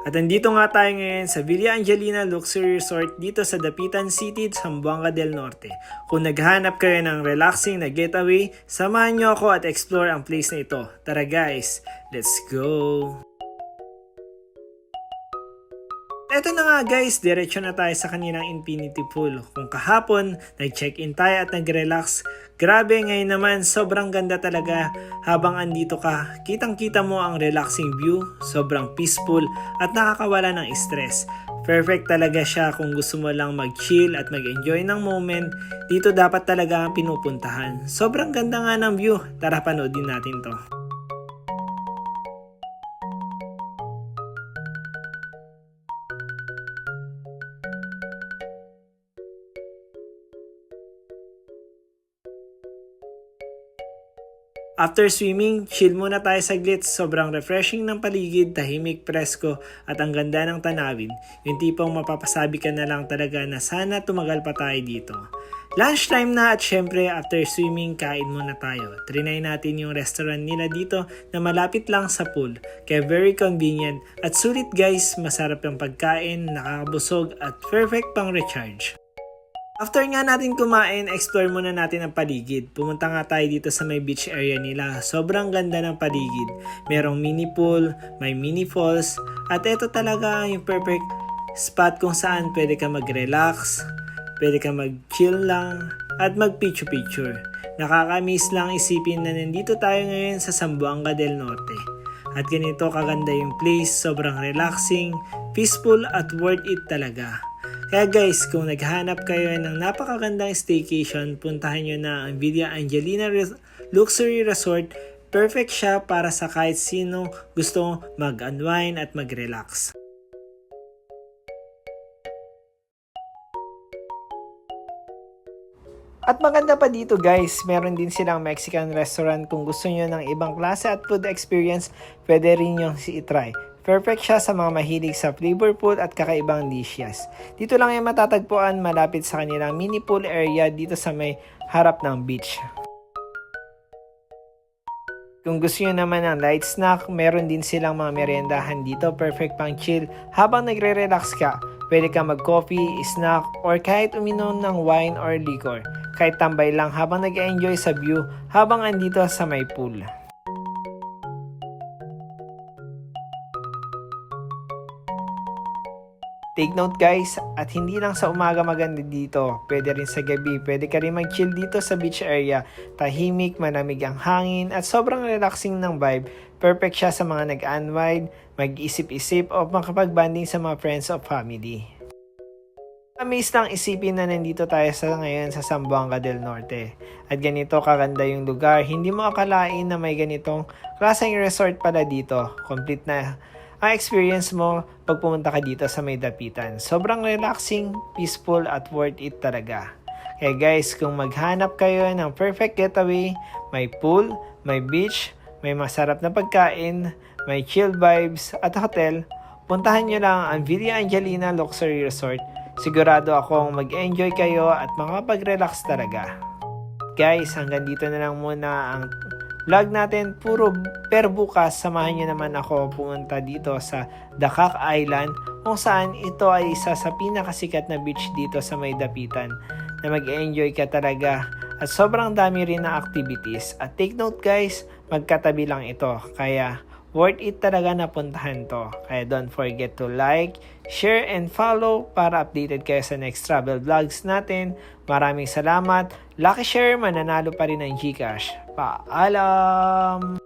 At andito nga tayo ngayon sa Villa Angelina Luxury Resort dito sa Dapitan City, Zamboanga del Norte. Kung naghanap kayo ng relaxing na getaway, samahan nyo ako at explore ang place na ito. Tara guys, let's go! Eto na nga guys, diretso na tayo sa kaninang infinity pool. Kung kahapon, nag-check-in tayo at nag-relax, grabe ngayon naman, sobrang ganda talaga. Habang andito ka, kitang-kita mo ang relaxing view, sobrang peaceful at nakakawala ng stress. Perfect talaga siya kung gusto mo lang mag-chill at mag-enjoy ng moment. Dito dapat talaga ang pinupuntahan. Sobrang ganda nga ng view, tara panoodin natin to. After swimming, chill muna tayo saglit. Sobrang refreshing ng paligid, tahimik, presko, at ang ganda ng tanawin. Yung tipong mapapasabi ka na lang talaga na sana tumagal pa tayo dito. Lunchtime na at syempre after swimming, kain muna tayo. Trinay natin yung restaurant nila dito na malapit lang sa pool. Kaya very convenient at sulit guys, masarap yung pagkain, nakakabusog at perfect pang recharge. After nga natin kumain, explore muna natin ang paligid. Pumunta nga tayo dito sa may beach area nila. Sobrang ganda ng paligid. Merong mini pool, may mini falls, at ito talaga yung perfect spot kung saan pwede ka mag-relax, pwede ka mag-chill lang, at mag-picture-picture. Nakakamiss lang isipin na nandito tayo ngayon sa Zamboanga del Norte. At ganito kaganda yung place, sobrang relaxing, peaceful, at worth it talaga. Kaya guys, kung naghahanap kayo ng napakagandang staycation, puntahan nyo na ang Villa Angelina Luxury Resort. Perfect siya para sa kahit sino gusto mag-unwind at mag-relax. At maganda pa dito guys, meron din silang Mexican restaurant. Kung gusto nyo ng ibang klase at food experience, pwede rin nyo i-try. Perfect siya sa mga mahilig sa flavorful at kakaibang dishes. Dito lang yung matatagpuan malapit sa kanilang mini pool area dito sa may harap ng beach. Kung gusto nyo naman ng light snack, meron din silang mga meriendahan dito. Perfect pang chill habang nagre-relax ka. Pwede ka mag-coffee, snack, or kahit uminom ng wine or liquor. Kahit tambay lang habang nag-enjoy sa view habang andito sa may pool. Take note guys, at hindi lang sa umaga maganda dito, pwede rin sa gabi, pwede ka rin mag-chill dito sa beach area. Tahimik, malamig ang hangin, at sobrang relaxing ng vibe. Perfect siya sa mga nag-unwind, mag-isip-isip, o makapag-banding sa mga friends o family. Amaze lang isipin na nandito tayo ngayon sa Zamboanga del Norte. At ganito kaganda yung lugar, hindi mo akalain na may ganitong klaseng resort pala dito. Complete na ang experience mo pag pumunta ka dito sa may Dapitan. Sobrang relaxing, peaceful, at worth it talaga. Kaya guys, kung maghanap kayo ng perfect getaway, may pool, may beach, may masarap na pagkain, may chill vibes at hotel, puntahan nyo lang ang Villa Angelina Luxury Resort. Sigurado akong mag-enjoy kayo at makapag-relax talaga. Guys, hanggang dito na lang muna ang vlog natin. Per bukas, samahan nyo naman ako pumunta dito sa Dacac Island kung saan ito ay isa sa pinakasikat na beach dito sa may Dapitan na mag-enjoy ka talaga at sobrang dami rin na activities. At take note guys, magkatabi lang ito kaya worth it talaga na puntahan to. Kaya don't forget to like, share, and follow para updated kayo sa next travel vlogs natin. Maraming salamat. Lucky share, mananalo pa rin ng GCash. Paalam!